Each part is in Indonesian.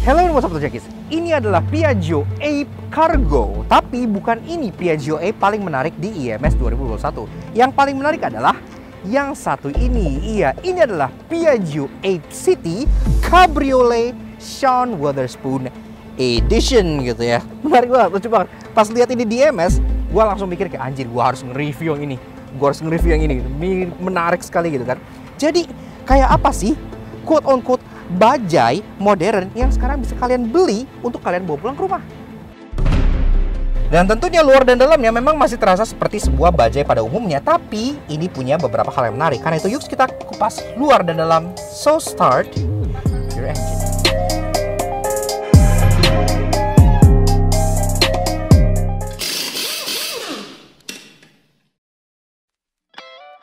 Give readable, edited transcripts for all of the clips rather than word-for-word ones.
Hello what's up Jakis, ini adalah Piaggio Ape Cargo. Tapi bukan ini Piaggio Ape paling menarik di IMS 2021. Yang paling menarik adalah yang satu ini. Iya, ini adalah Piaggio Ape City Cabriolet Sean Wotherspoon Edition gitu ya. Menarik banget, lucu banget. Pas lihat ini di IMS, gue langsung mikir kayak anjir, gue harus nge-review yang ini. Gue harus nge-review yang ini. Ini menarik sekali gitu kan. Jadi kayak apa sih quote on quote bajai modern yang sekarang bisa kalian beli untuk kalian bawa pulang ke rumah. Dan tentunya luar dan dalamnya memang masih terasa seperti sebuah bajai pada umumnya, tapi ini punya beberapa hal yang menarik. Karena itu yuk kita kupas luar dan dalam. So start your engine.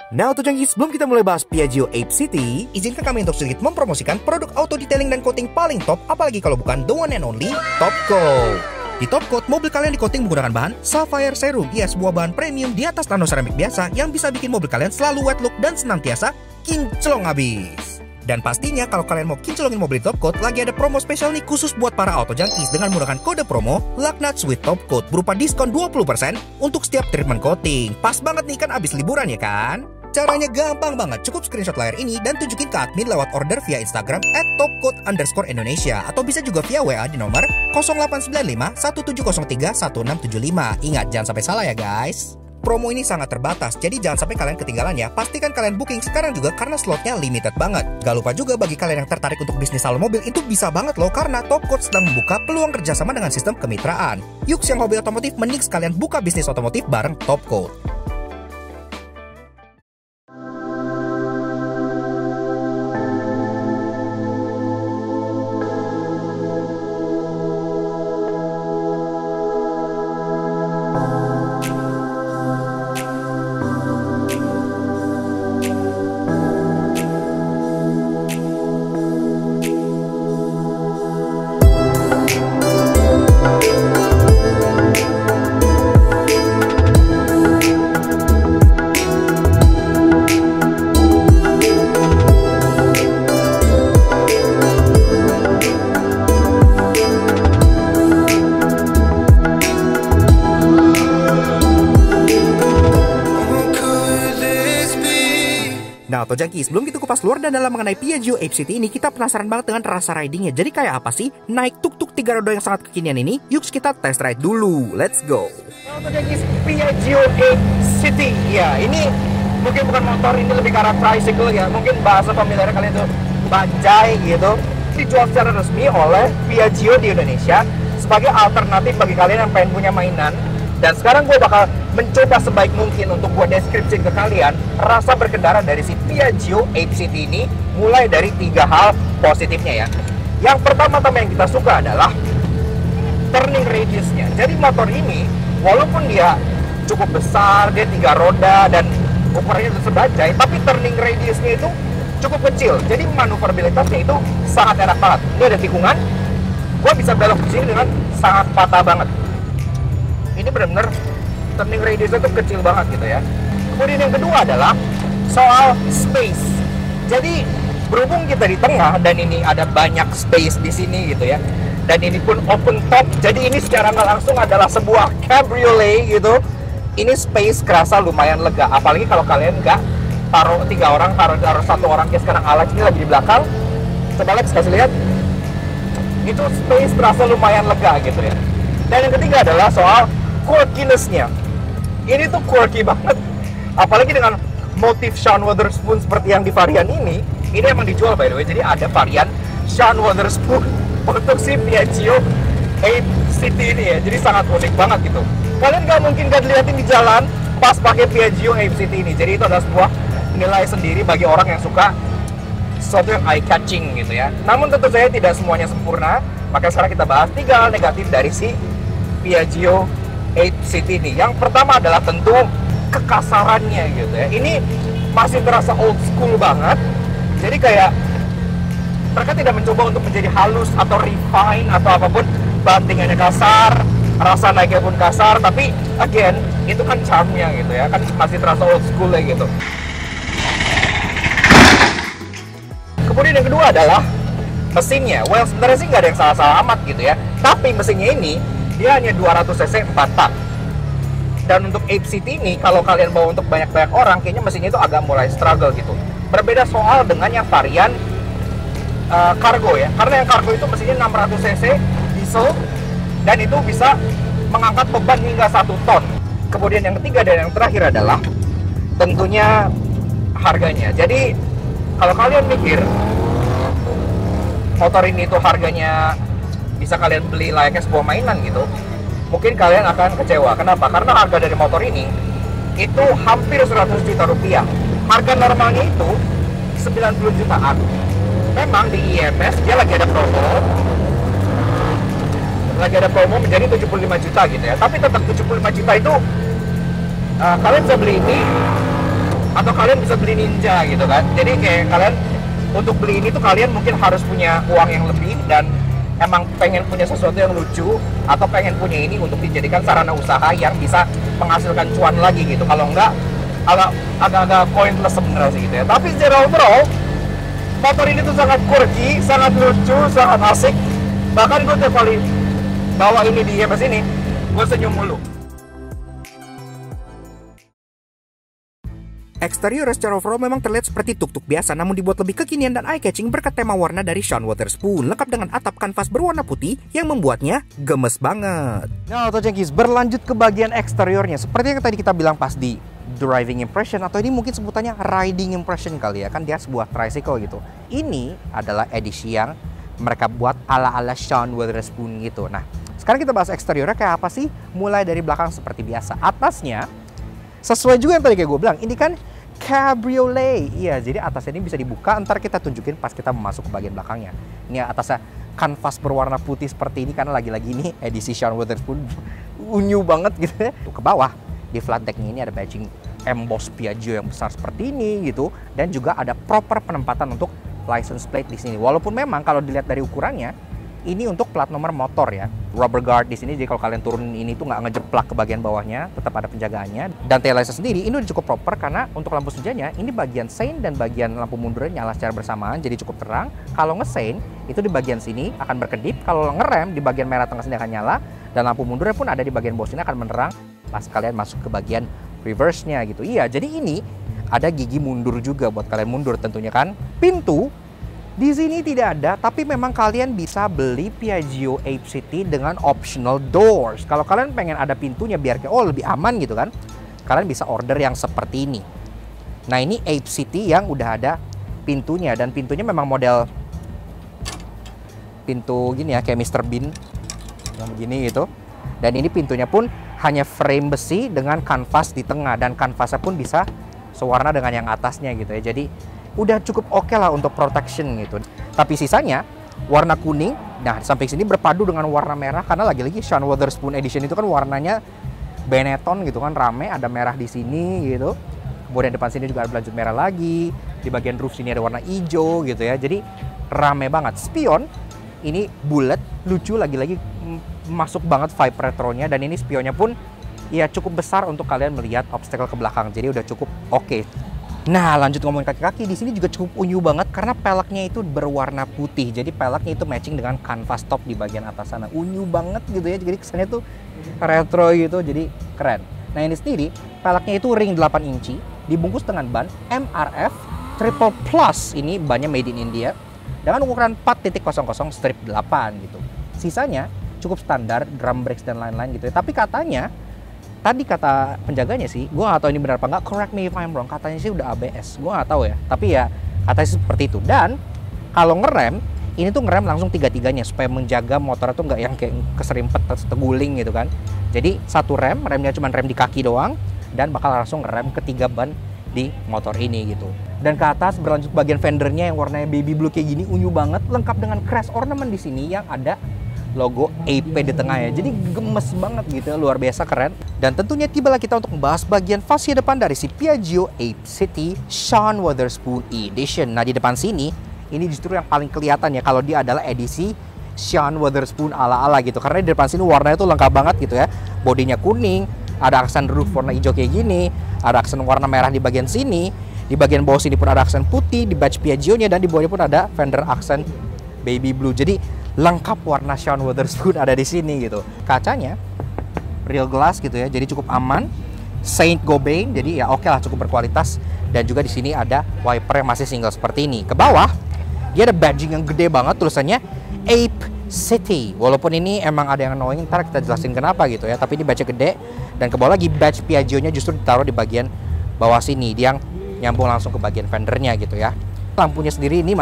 Nah, untuk Junkies, sebelum kita mulai bahas Piaggio Ape City, izinkan kami untuk sedikit mempromosikan produk auto detailing dan coating paling top, apalagi kalau bukan the one and only Top Coat. Di Top Coat, mobil kalian di-coating menggunakan bahan Sapphire Serum. Ia sebuah bahan premium di atas nano ceramic biasa yang bisa bikin mobil kalian selalu wet look dan senantiasa kinclong habis. Dan pastinya kalau kalian mau kinclongin mobil di Top Coat, lagi ada promo spesial nih khusus buat para auto junkies dengan menggunakan kode promo LUCKNUTS with Top Coat berupa diskon 20% untuk setiap treatment coating. Pas banget nih kan abis liburan ya kan? Caranya gampang banget, cukup screenshot layar ini dan tunjukin ke admin lewat order via Instagram @topcoat_Indonesia atau bisa juga via WA di nomor 0895 1703 1675. Ingat, jangan sampai salah ya guys. Promo ini sangat terbatas, jadi jangan sampai kalian ketinggalan ya. Pastikan kalian booking sekarang juga karena slotnya limited banget. Gak lupa juga bagi kalian yang tertarik untuk bisnis salon mobil, itu bisa banget loh karena Top Coat sedang membuka peluang kerjasama dengan sistem kemitraan. Yuk yang hobi otomotif, mending sekalian buka bisnis otomotif bareng Top Coat. Nah, Auto Junkies, sebelum kita kupas luar dan dalam mengenai Piaggio Ape City ini, kita penasaran banget dengan rasa ridingnya. Jadi kayak apa sih naik tuk-tuk 3 roda yang sangat kekinian ini? Yuk kita test ride dulu, let's go. Auto Junkies, Piaggio Ape City. Ya, ini mungkin bukan motor, ini lebih ke arah tricycle ya. Mungkin bahasa familiar kalian itu bajai gitu. Dijual secara resmi oleh Piaggio di Indonesia sebagai alternatif bagi kalian yang pengen punya mainan. Dan sekarang gue bakal mencoba sebaik mungkin untuk gue deskripsi ke kalian rasa berkendara dari si Piaggio Ape City ini, mulai dari 3 hal positifnya ya. Yang pertama-tama yang kita suka adalah turning radiusnya. Jadi motor ini walaupun dia cukup besar, dia 3 roda dan ukurannya itu sebajai, tapi turning radiusnya itu cukup kecil. Jadi manuverabilitasnya itu sangat enak banget. Ini ada tikungan, gue bisa belok ke sini dengan sangat patah banget. Ini benar-benar turning radius itu kecil banget gitu ya. Kemudian yang kedua adalah soal space. Jadi berhubung kita di tengah dan ini ada banyak space di sini gitu ya. Dan ini pun open top. Jadi ini secara nggak langsung adalah sebuah cabriolet gitu. Ini space kerasa lumayan lega. Apalagi kalau kalian nggak taruh 3 orang, taruh 1 orang kayak sekarang Alex ini lagi di belakang. Coba Alex kasih lihat. Itu space terasa lumayan lega gitu ya. Dan yang ketiga adalah soal quirkiness-nya. Ini tuh quirky banget. Apalagi dengan motif Sean Wotherspoon seperti yang di varian ini. Ini emang dijual by the way. Jadi ada varian Sean Wotherspoon untuk si Piaggio Ape City ini ya. Jadi sangat unik banget gitu. Kalian gak mungkin gak dilihatin di jalan pas pakai Piaggio Ape City ini. Jadi itu adalah sebuah nilai sendiri bagi orang yang suka sesuatu yang eye catching gitu ya. Namun tentu saja tidak semuanya sempurna. Maka sekarang kita bahas 3 hal negatif dari si Piaggio Ape City ini. Yang pertama adalah tentu kekasarannya gitu ya. Ini masih terasa old school banget. Jadi kayak mereka tidak mencoba untuk menjadi halus atau refine atau apapun. Bantingannya kasar, rasa naiknya pun kasar. Tapi again, itu kan charmnya gitu ya. Kan masih terasa old school ya gitu. Kemudian yang kedua adalah Mesinnya, well sebenarnya sih nggak ada yang salah-salah amat gitu ya. Tapi mesinnya ini dia hanya 200 cc 4 tak. Dan untuk Ape City ini kalau kalian bawa untuk banyak-banyak orang, kayaknya mesinnya itu agak mulai struggle gitu. Berbeda soal dengan yang varian cargo ya. Karena yang cargo itu mesinnya 600 cc diesel dan itu bisa mengangkat beban hingga 1 ton. Kemudian yang ketiga dan yang terakhir adalah tentunya harganya. Jadi kalau kalian mikir motor ini tuh harganya bisa kalian beli layaknya sebuah mainan gitu, mungkin kalian akan kecewa. Kenapa? Karena harga dari motor ini itu hampir 100 juta rupiah. Harga normalnya itu 90 jutaan. Memang di IMS dia lagi ada promo menjadi 75 juta gitu ya. Tapi tetap 75 juta itu kalian bisa beli ini atau kalian bisa beli Ninja gitu kan. Jadi kayak kalian untuk beli ini tuh kalian mungkin harus punya uang yang lebih dan emang pengen punya sesuatu yang lucu atau pengen punya ini untuk dijadikan sarana usaha yang bisa menghasilkan cuan lagi gitu. Kalau enggak agak-agak pointless sebenarnya sih gitu ya. Tapi secara overall motor ini tuh sangat quirky, sangat lucu, sangat asik. Bahkan gue tiap kali bawa ini di IMS ini gue senyum mulu. Eksterior secara overall memang terlihat seperti tuk-tuk biasa, namun dibuat lebih kekinian dan eye-catching berkat tema warna dari Sean Wotherspoon, lengkap dengan atap kanvas berwarna putih yang membuatnya gemes banget. Nah, Auto Junkies, berlanjut ke bagian eksteriornya. Seperti yang tadi kita bilang pas di driving impression, atau ini mungkin sebutannya riding impression kali ya, kan dia sebuah tricycle gitu. Ini adalah edisi yang mereka buat ala-ala Sean Wotherspoon gitu. Nah, sekarang kita bahas eksteriornya kayak apa sih? Mulai dari belakang seperti biasa. Atasnya sesuai juga yang tadi kayak gue bilang, ini kan cabriolet. Iya, jadi atasnya ini bisa dibuka, ntar kita tunjukin pas kita masuk ke bagian belakangnya. Ini atasnya kanvas berwarna putih seperti ini, karena lagi-lagi ini edisi Sean Wotherspoon unyu banget gitu ya. Ke bawah, di flat decknya ini ada badging emboss Piaggio yang besar seperti ini gitu. Dan juga ada proper penempatan untuk license plate di sini. Walaupun memang kalau dilihat dari ukurannya, ini untuk plat nomor motor ya. Rubber guard di sini, jadi kalau kalian turunin ini tuh nggak ngejeplak ke bagian bawahnya, tetap ada penjagaannya. Dan tail lights sendiri ini udah cukup proper karena untuk lampu senjanya ini bagian sein dan bagian lampu mundurnya nyala secara bersamaan, jadi cukup terang. Kalau ngesein itu di bagian sini akan berkedip, kalau ngerem di bagian merah tengah sini akan nyala, dan lampu mundurnya pun ada di bagian bawah sini akan menerang pas kalian masuk ke bagian reverse-nya gitu. Iya, jadi ini ada gigi mundur juga buat kalian mundur tentunya kan. Pintu di sini tidak ada, tapi memang kalian bisa beli Piaggio Ape City dengan optional doors. Kalau kalian pengen ada pintunya biar kayak lebih aman gitu kan, kalian bisa order yang seperti ini. Nah, ini Ape City yang udah ada pintunya, dan pintunya memang model pintu gini ya, kayak Mr. Bean yang begini gitu. Dan ini pintunya pun hanya frame besi dengan kanvas di tengah, dan kanvasnya pun bisa sewarna dengan yang atasnya gitu ya. Jadi udah cukup oke lah untuk protection gitu. Tapi sisanya warna kuning. Nah, di samping sini berpadu dengan warna merah karena lagi-lagi Sean Wotherspoon Edition itu kan warnanya Benetton gitu kan, rame, ada merah di sini gitu. Kemudian depan sini juga ada berlanjut merah lagi. Di bagian roof sini ada warna hijau gitu ya. Jadi rame banget. Spion ini bulat, lucu, lagi-lagi masuk banget vibe retronya, dan ini spionnya pun ya cukup besar untuk kalian melihat obstacle ke belakang. Jadi udah cukup oke. Nah, lanjut ngomongin kaki-kaki, di sini juga cukup unyu banget karena peleknya itu berwarna putih. Jadi peleknya itu matching dengan kanvas top di bagian atas sana. Unyu banget gitu ya. Jadi kesannya tuh retro gitu, jadi keren. Nah, ini sendiri peleknya itu ring 8 inci, dibungkus dengan ban MRF Triple Plus. Ini bannya made in India dengan ukuran 4.00 strip 8 gitu. Sisanya cukup standar, drum brakes dan lain-lain gitu ya. Tapi katanya tadi kata penjaganya sih, gue nggak tahu ini benar apa nggak, correct me if I'm wrong, katanya sih udah ABS, gue nggak tahu ya, tapi ya katanya sih seperti itu. Dan kalau ngerem, ini tuh ngerem langsung tiga-tiganya supaya menjaga motor tuh nggak yang kayak keserimpet atau teguling gitu kan. Jadi satu remnya cuma rem di kaki doang, dan bakal langsung ngerem ketiga ban di motor ini gitu. Dan ke atas berlanjut bagian fendernya yang warnanya baby blue kayak gini, unyu banget, lengkap dengan crash ornament di sini yang ada logo Ape di tengahnya. Jadi gemes banget gitu, luar biasa keren. Dan tentunya tibalah kita untuk membahas bagian fascia depan dari si Piaggio Ape City Sean Wotherspoon Edition. Nah, di depan sini ini justru yang paling kelihatan ya kalau dia adalah edisi Sean Wotherspoon ala-ala gitu. Karena di depan sini warnanya tuh lengkap banget gitu ya. Bodinya kuning, ada aksen roof warna hijau kayak gini, ada aksen warna merah di bagian sini, di bagian bawah sini pun ada aksen putih di badge Piaggio-nya, dan di bawahnya pun ada fender aksen baby blue. Jadi lengkap warna Sean Wotherspoon ada di sini gitu. Kacanya real glass gitu ya, jadi cukup aman. Saint Gobain, jadi ya oke lah, cukup berkualitas. Dan juga di sini ada wiper yang masih single seperti ini. Ke bawah dia ada badging yang gede banget, tulisannya Ape City. Walaupun ini emang ada yang annoying, ntar kita jelasin kenapa gitu ya. Tapi ini badge gede. Dan ke bawah lagi badge Piaggio-nya justru ditaruh di bagian bawah sini, dia yang nyambung langsung ke bagian fendernya gitu ya. Lampunya sendiri ini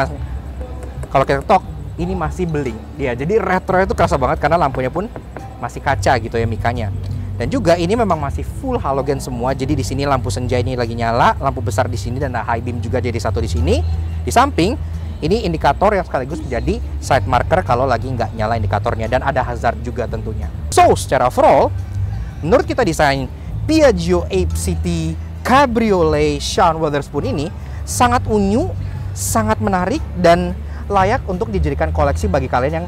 kalau kita ketok ini masih beling dia, jadi retro itu kerasa banget karena lampunya pun masih kaca gitu ya, mikanya. Dan juga ini memang masih full halogen semua, jadi di sini lampu senja ini lagi nyala, lampu besar di sini, dan high beam juga jadi satu di sini. Di samping ini indikator yang sekaligus menjadi side marker kalau lagi nggak nyala indikatornya, dan ada hazard juga tentunya. So secara overall, menurut kita desain Piaggio Ape City Cabriolet Sean Wotherspoon ini sangat unyu, sangat menarik, dan layak untuk dijadikan koleksi bagi kalian yang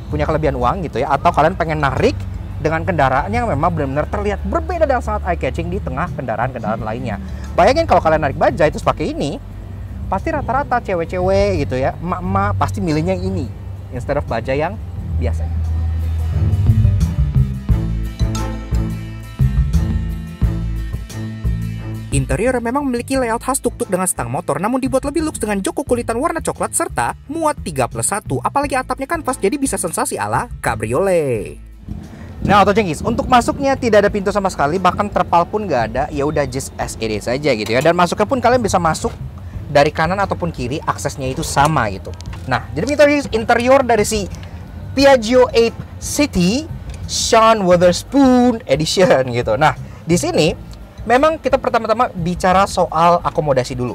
punya kelebihan uang gitu ya, atau kalian pengen narik dengan kendaraan yang memang benar-benar terlihat berbeda dan sangat eye catching di tengah kendaraan-kendaraan lainnya. Bayangin kalau kalian narik bajaj terus pakai ini, pasti rata-rata cewek-cewek gitu ya, emak-emak pasti milihnya yang ini instead of bajaj yang biasa. Interior memang memiliki layout khas tuk-tuk dengan stang motor, namun dibuat lebih luks dengan jok kulitan warna coklat serta muat 3+1. Apalagi atapnya kanvas, jadi bisa sensasi ala Cabriolet. Nah, Auto Jenghis, untuk masuknya tidak ada pintu sama sekali, bahkan terpal pun nggak ada. Ya udah just as it is aja gitu ya. Dan masuknya pun kalian bisa masuk dari kanan ataupun kiri, aksesnya itu sama gitu. Nah, jadi interior dari si Piaggio Ape City Sean Wotherspoon Edition gitu. Nah, di sini memang kita pertama-tama bicara soal akomodasi dulu.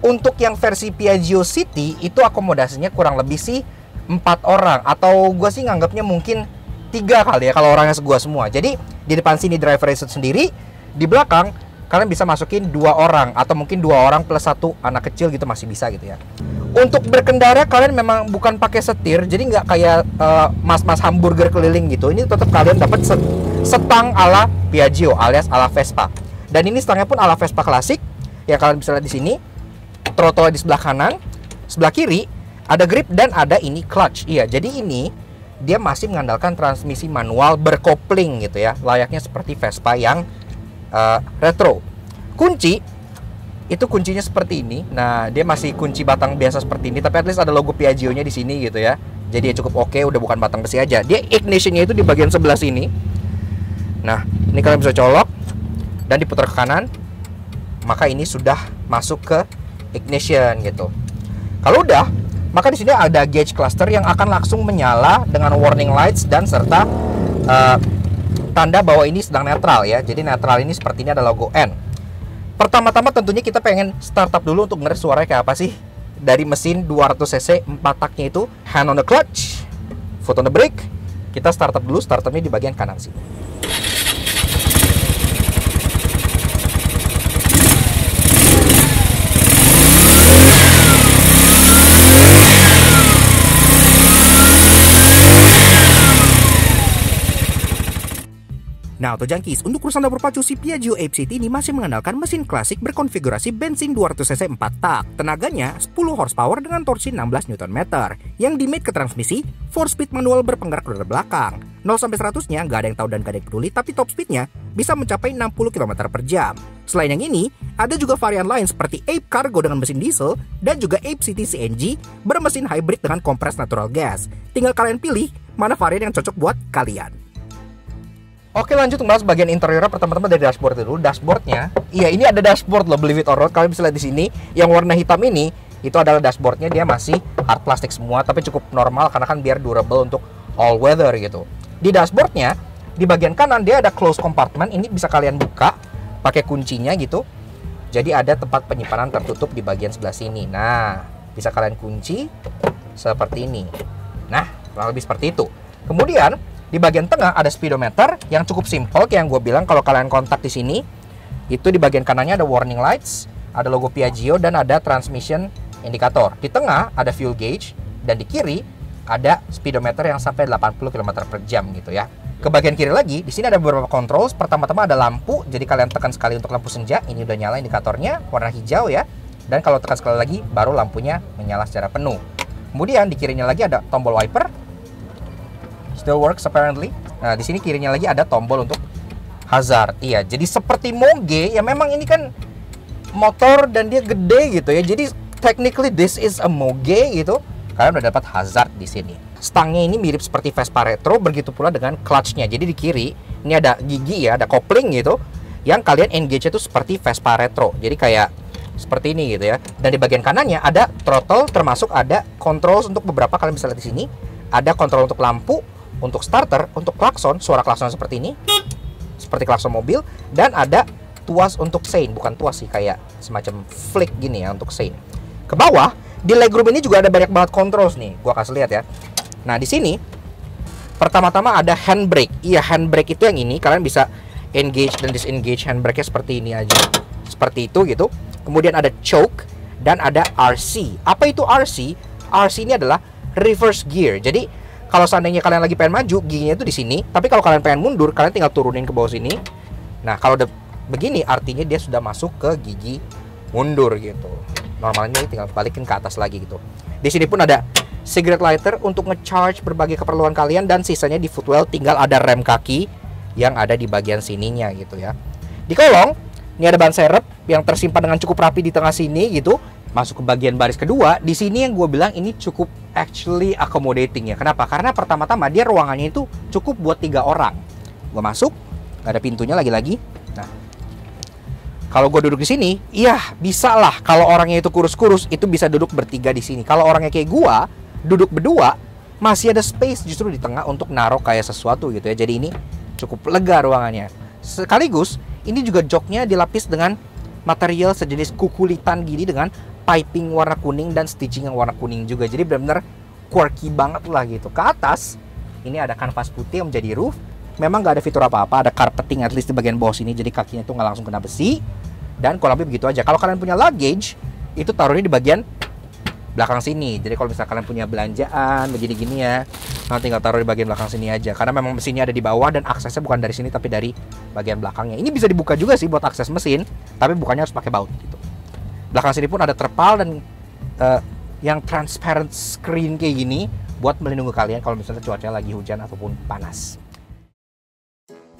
Untuk yang versi Piaggio City itu akomodasinya kurang lebih sih 4 orang, atau gue sih nganggapnya mungkin 3 kali ya kalau orangnya gua semua. Jadi di depan sini driver seat sendiri, di belakang kalian bisa masukin 2 orang atau mungkin 2 orang plus 1 anak kecil gitu, masih bisa gitu ya. Untuk berkendara kalian memang bukan pakai setir, jadi nggak kayak mas-mas hamburger keliling gitu. Ini tetap kalian dapat setang ala Piaggio alias ala Vespa. Dan ini stangnya pun ala Vespa klasik yang kalian bisa lihat di sini. Throttle di sebelah kanan, sebelah kiri ada grip dan ada ini clutch. Iya, jadi ini dia masih mengandalkan transmisi manual berkopling gitu ya, layaknya seperti Vespa yang retro. Kunci itu kuncinya seperti ini. Nah, dia masih kunci batang biasa seperti ini, tapi at least ada logo Piaggio-nya di sini gitu ya. Jadi ya cukup oke, udah bukan batang besi aja. Dia ignition-nya itu di bagian sebelah sini. Nah, ini kalian bisa colok dan diputar ke kanan, maka ini sudah masuk ke ignition gitu. Kalau udah, maka di sini ada gauge cluster yang akan langsung menyala dengan warning lights dan serta tanda bahwa ini sedang netral ya. Jadi netral ini seperti ini ada logo N. Pertama-tama tentunya kita pengen startup dulu untuk ngeres suaranya kayak apa sih dari mesin 200 cc 4 taknya itu. Hand on the clutch, foot on the brake. Kita startup dulu, startupnya di bagian kanan sini. Nah, Auto Junkies, untuk urusan dapur pacu, si Piaggio Ape City ini masih mengandalkan mesin klasik berkonfigurasi bensin 200cc 4 tak. Tenaganya 10 horsepower dengan torsi 16 Nm. Yang di-mate ke transmisi 4-speed manual berpenggerak roda belakang. 0-100-nya nggak ada yang tahu dan nggak ada yang peduli, tapi top speednya bisa mencapai 60 km per jam. Selain yang ini, ada juga varian lain seperti Ape Cargo dengan mesin diesel dan juga Ape City CNG bermesin hybrid dengan kompres natural gas. Tinggal kalian pilih mana varian yang cocok buat kalian. Oke, lanjut membahas bagian interiornya. Pertama-tama dari dashboard dulu. Dashboardnya, iya ini ada dashboard loh, believe it or not. Kalian bisa lihat di sini, yang warna hitam ini itu adalah dashboardnya. Dia masih hard plastik semua, tapi cukup normal karena kan biar durable untuk all weather gitu. Di dashboardnya, di bagian kanan dia ada close compartment. Ini bisa kalian buka pakai kuncinya gitu. Jadi ada tempat penyimpanan tertutup di bagian sebelah sini. Nah, bisa kalian kunci seperti ini. Nah, kurang lebih seperti itu. Kemudian di bagian tengah ada speedometer yang cukup simple, kayak yang gue bilang kalau kalian kontak di sini. Itu di bagian kanannya ada warning lights, ada logo Piaggio dan ada transmission indicator. Di tengah ada fuel gauge dan di kiri ada speedometer yang sampai 80 km per jam gitu ya. Ke bagian kiri lagi, di sini ada beberapa controls. Pertama-tama ada lampu, jadi kalian tekan sekali untuk lampu senja, ini udah nyala indikatornya warna hijau ya. Dan kalau tekan sekali lagi baru lampunya menyala secara penuh. Kemudian di kirinya lagi ada tombol wiper. Still works apparently. Nah, di sini kirinya lagi ada tombol untuk hazard. Iya, jadi seperti Moge ya, memang ini kan motor dan dia gede gitu ya. Jadi technically this is a Moge gitu. Kalian udah dapat hazard di sini. Stangnya ini mirip seperti Vespa Retro, begitu pula dengan clutch-nya. Jadi di kiri ini ada gigi ya, ada kopling gitu. Yang kalian engage itu seperti Vespa Retro. Jadi kayak seperti ini gitu ya. Dan di bagian kanannya ada throttle, termasuk ada controls untuk beberapa, kalian bisa lihat di sini. Ada kontrol untuk lampu, untuk starter, untuk klakson, suara klakson seperti ini. Seperti klakson mobil, dan ada tuas untuk sein, bukan tuas sih, kayak semacam flick gini ya untuk sein. Ke bawah di legroom ini juga ada banyak banget controls nih, gua kasih lihat ya. Nah, di sini pertama-tama ada handbrake. Iya, handbrake itu yang ini, kalian bisa engage dan disengage handbrake-nya seperti ini aja. Seperti itu gitu. Kemudian ada choke dan ada RC. Apa itu RC? RC ini adalah reverse gear. Jadi kalau seandainya kalian lagi pengen maju, giginya itu di sini. Tapi kalau kalian pengen mundur, kalian tinggal turunin ke bawah sini. Nah, kalau udah begini, artinya dia sudah masuk ke gigi mundur gitu. Normalnya tinggal balikin ke atas lagi gitu. Di sini pun ada cigarette lighter untuk nge-charge berbagai keperluan kalian. Dan sisanya di footwell tinggal ada rem kaki yang ada di bagian sininya gitu ya. Di kolong, ini ada ban serep yang tersimpan dengan cukup rapi di tengah sini gitu. Masuk ke bagian baris kedua, di sini yang gue bilang ini cukup actually accommodating ya. Kenapa? Karena pertama-tama dia ruangannya itu cukup buat 3 orang. Gue masuk, gak ada pintunya lagi-lagi. Nah, kalau gue duduk di sini, iya bisa lah. Kalau orangnya itu kurus-kurus, itu bisa duduk bertiga di sini. Kalau orangnya kayak gue, duduk berdua, masih ada space justru di tengah untuk naruh kayak sesuatu gitu ya. Jadi ini cukup lega ruangannya. Sekaligus, ini juga joknya dilapis dengan material sejenis kukulitan gini dengan piping warna kuning dan stitching yang warna kuning juga. Jadi benar-benar quirky banget lah gitu. Ke atas ini ada kanvas putih yang menjadi roof. Memang nggak ada fitur apa-apa, ada carpeting at least di bagian bawah sini, jadi kakinya tuh nggak langsung kena besi. Dan kurang lebih begitu aja. Kalau kalian punya luggage, itu taruhnya di bagian belakang sini. Jadi kalau misalnya kalian punya belanjaan begini-gini ya, nanti tinggal taruh di bagian belakang sini aja. Karena memang mesinnya ada di bawah dan aksesnya bukan dari sini tapi dari bagian belakangnya. Ini bisa dibuka juga sih buat akses mesin, tapi bukannya harus pakai baut gitu. Belakang sini pun ada terpal dan yang transparent screen kayak gini buat melindungi kalian kalau misalnya cuaca lagi hujan ataupun panas.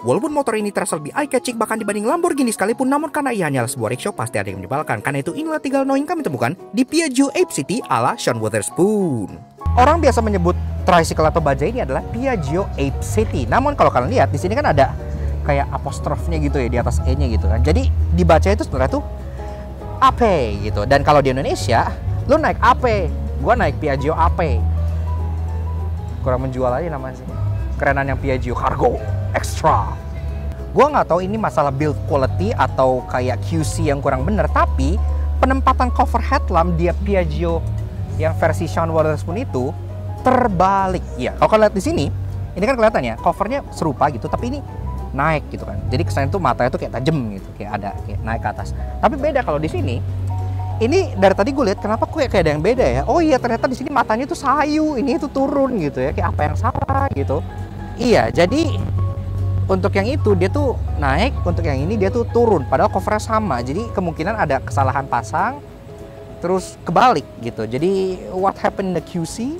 Walaupun motor ini terasa lebih eye-catching bahkan dibanding Lamborghini sekalipun, namun karena ia hanyalah sebuah rickshaw pasti ada yang menyebalkan. Karena itu inilah 3 hal yang kami temukan di Piaggio Ape City ala Sean Wotherspoon. Orang biasa menyebut tricycle atau bajai ini adalah Piaggio Ape City. Namun kalau kalian lihat di sini kan ada kayak apostrofnya gitu ya di atas E-nya gitu kan. Jadi dibaca itu sebenarnya tuh Ape gitu. Dan kalau di Indonesia, lu naik Ape, gua naik Piaggio Ape. Kurang menjual aja namanya sih. Kerenan yang Piaggio Cargo Extra. Gua nggak tahu ini masalah build quality atau kayak QC yang kurang bener, tapi penempatan cover headlamp dia Piaggio yang versi Sean Wotherspoon itu terbalik. Ya, kalau kalian lihat di sini, ini kan kelihatannya covernya serupa gitu, tapi ini naik gitu kan. Jadi kesannya tuh matanya tuh kayak tajam gitu, kayak ada kayak naik ke atas. Tapi beda kalau di sini. Ini dari tadi gue lihat kenapa kayak ada yang beda ya. Oh iya, ternyata di sini matanya tuh sayu, ini tuh turun gitu ya. Kayak apa yang salah gitu. Iya, jadi untuk yang itu dia tuh naik, untuk yang ini dia tuh turun. Padahal covernya sama. Jadi kemungkinan ada kesalahan pasang, terus kebalik gitu. Jadi what happened in the QC?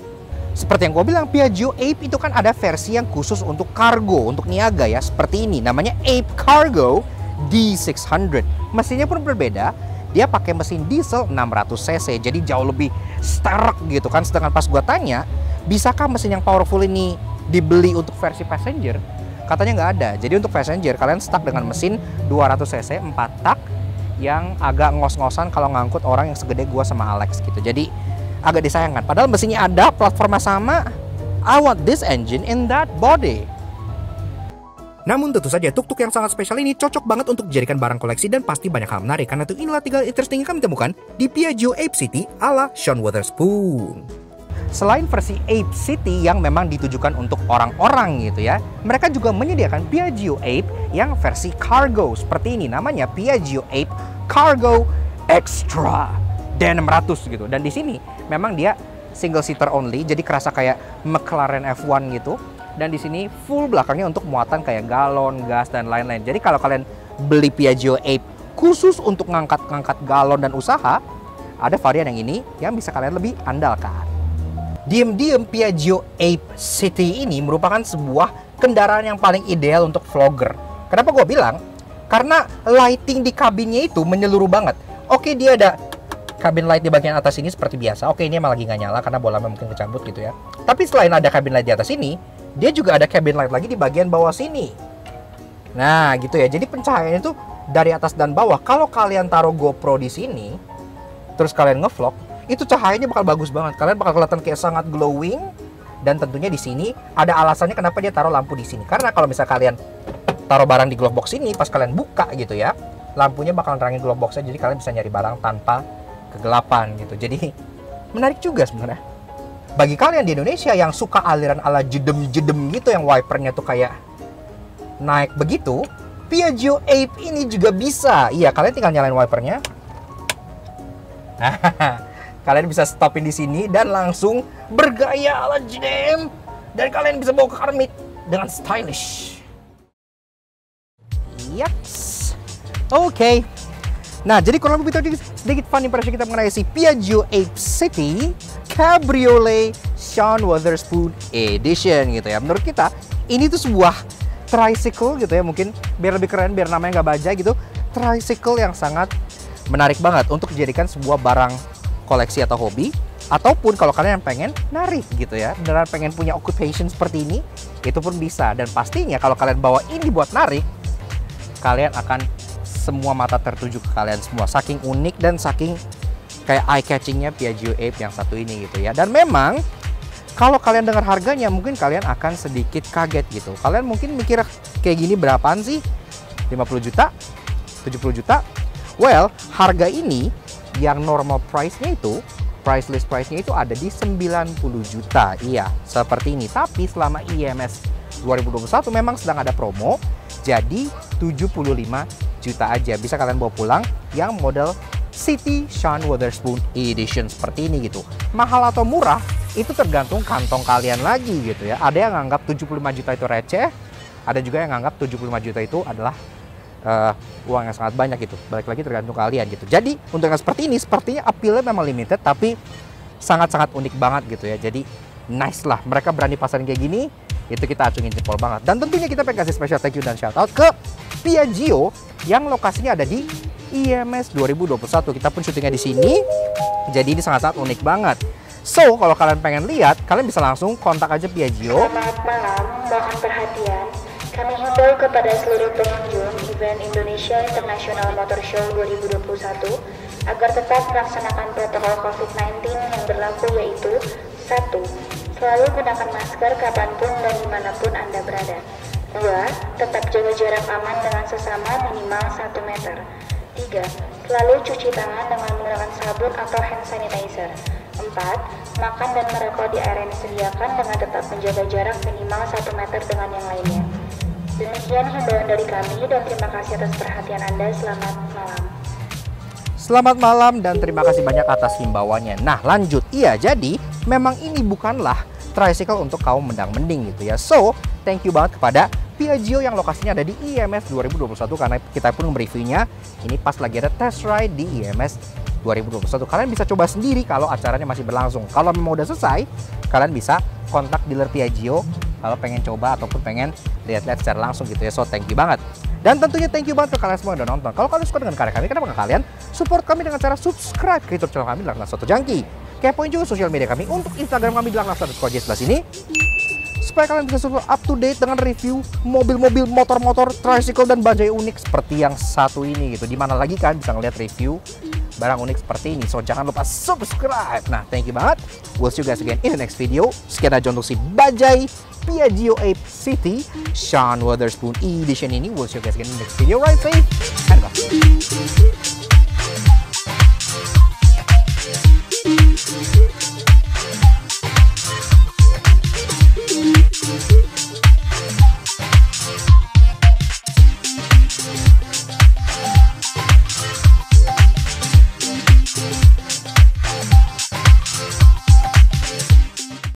Seperti yang gue bilang, Piaggio Ape itu kan ada versi yang khusus untuk kargo, untuk niaga ya. Seperti ini, namanya Ape Cargo D600. Mesinnya pun berbeda. Dia pakai mesin diesel 600 cc, jadi jauh lebih sterk gitu kan. Sedangkan pas gue tanya, bisakah mesin yang powerful ini dibeli untuk versi passenger? Katanya nggak ada. Jadi untuk passenger kalian stuck dengan mesin 200 cc 4 tak yang agak ngos-ngosan kalau ngangkut orang yang segede gua sama Alex gitu. Jadi agak disayangkan. Padahal mesinnya ada, platformnya sama. I want this engine in that body. Namun tentu saja tuk-tuk yang sangat spesial ini cocok banget untuk dijadikan barang koleksi dan pasti banyak hal menarik. Karena itu inilah 3 interesting yang kami temukan di Piaggio Ape City ala Sean Wotherspoon. Selain versi Ape City yang memang ditujukan untuk orang-orang gitu ya, mereka juga menyediakan Piaggio Ape yang versi cargo seperti ini, namanya Piaggio Ape Cargo Extra D600 gitu. Dan di sini memang dia single seater only, jadi kerasa kayak McLaren F1 gitu. Dan di sini full belakangnya untuk muatan kayak galon, gas dan lain-lain. Jadi kalau kalian beli Piaggio Ape khusus untuk ngangkat galon dan usaha, ada varian yang ini yang bisa kalian lebih andalkan. Diem-diem Piaggio Ape City ini merupakan sebuah kendaraan yang paling ideal untuk vlogger. Kenapa gue bilang? Karena lighting di kabinnya itu menyeluruh banget. Oke, dia ada cabin light di bagian atas ini seperti biasa. Oke, ini emang lagi nggak nyala karena bolanya mungkin kecabut gitu ya. Tapi selain ada cabin light di atas ini, dia juga ada cabin light lagi di bagian bawah sini. Nah, gitu ya. Jadi pencahayaannya itu dari atas dan bawah. Kalau kalian taruh GoPro di sini, terus kalian ngevlog, itu cahayanya bakal bagus banget. Kalian bakal kelihatan kayak sangat glowing. Dan tentunya di sini ada alasannya kenapa dia taruh lampu di sini. Karena kalau misalnya kalian taruh barang di glove box ini, pas kalian buka gitu ya, lampunya bakal nerangin glove boxnya. Jadi kalian bisa nyari barang tanpa kegelapan gitu. Jadi menarik juga sebenarnya. Bagi kalian di Indonesia yang suka aliran ala jedem-jedem gitu, yang wipernya tuh kayak naik begitu, Piaggio Ape ini juga bisa. Iya, kalian tinggal nyalain wipernya. Kalian bisa stopin di sini dan langsung bergaya ala jedem, dan kalian bisa bawa ke car meet dengan stylish. Yaps. Oke. Nah, jadi kurang lebih sedikit fun impression kita mengenai si Piaggio Ape City Cabriolet Sean Wotherspoon Edition gitu ya. Menurut kita ini tuh sebuah tricycle gitu ya, mungkin biar lebih keren, biar namanya nggak baja gitu. Tricycle yang sangat menarik banget untuk dijadikan sebuah barang koleksi atau hobi, ataupun kalau kalian pengen narik gitu ya, beneran pengen punya occupation seperti ini, itu pun bisa. Dan pastinya kalau kalian bawa ini buat narik, kalian akan semua mata tertuju ke kalian semua, saking unik dan saking kayak eye catchingnya Piaggio Ape yang satu ini gitu ya. Dan memang kalau kalian dengar harganya, mungkin kalian akan sedikit kaget gitu. Kalian mungkin mikir kayak gini berapaan sih? 50 juta? 70 juta? Well, harga ini yang normal price-nya itu, price list price-nya itu ada di 90 juta. Iya, seperti ini. Tapi selama IMS 2021 memang sedang ada promo, jadi 75 juta aja. Bisa kalian bawa pulang yang model City Sean Wotherspoon Edition seperti ini gitu. Mahal atau murah, itu tergantung kantong kalian lagi gitu ya. Ada yang nganggap 75 juta itu receh, ada juga yang nganggap 75 juta itu adalah uang yang sangat banyak gitu. Balik lagi tergantung kalian gitu. Jadi untuk yang seperti ini, sepertinya appeal-nya memang limited, tapi sangat-sangat unik banget gitu ya. Jadi nice lah, mereka berani pasarin kayak gini, itu kita acungin jempol banget. Dan tentunya kita pengen kasih special thank you dan shout out ke Piaggio yang lokasinya ada di IMS 2021. Kita pun syutingnya di sini, jadi ini sangat-sangat unik banget. So, kalau kalian pengen lihat, kalian bisa langsung kontak aja Piaggio. Selamat malam, mohon perhatian. Kami himbau kepada seluruh pengunjung event Indonesia International Motor Show 2021 agar tetap melaksanakan protokol COVID-19 yang berlaku, yaitu 1. Selalu gunakan masker kapanpun dan dimanapun Anda berada. 2. Tetap jaga jarak aman dengan sesama minimal 1 meter. 3. Selalu cuci tangan dengan menggunakan sabun atau hand sanitizer. 4. Makan dan merokok di area yang disediakan dengan tetap menjaga jarak minimal 1 meter dengan yang lainnya. Demikian himbauan dari kami dan terima kasih atas perhatian Anda. Selamat malam. Selamat malam dan terima kasih banyak atas himbauannya. Nah, lanjut. Iya, jadi memang ini bukanlah tricycle untuk kaum mendang-mending gitu ya. So, thank you banget kepada Piaggio yang lokasinya ada di IMS 2021 karena kita pun mereviewnya ini pas lagi ada test ride di IMS 2021. Kalian bisa coba sendiri kalau acaranya masih berlangsung. Kalau memang udah selesai, kalian bisa kontak dealer Piaggio kalau pengen coba ataupun pengen lihat-lihat secara langsung gitu ya. So, thank you banget. Dan tentunya thank you banget ke kalian semua yang udah nonton. Kalau kalian suka dengan karya kami, kenapa nggak kalian support kami dengan cara subscribe ke YouTube channel kami Dilaknas Soto Junkie. Kepoin juga sosial media kami untuk Instagram kami Dilaknas_j sebelah sini, supaya kalian bisa selalu up to date dengan review mobil-mobil, motor-motor, tricycle, dan bajai unik seperti yang satu ini gitu. Dimana lagi kan bisa ngeliat review barang unik seperti ini. So, jangan lupa subscribe. Nah, thank you banget. We'll see you guys again in the next video. Sekian aja untuk si bajai Piaggio Ape City Sean Wotherspoon Edition ini. We'll see you guys again in the next video. Ride safe and bye.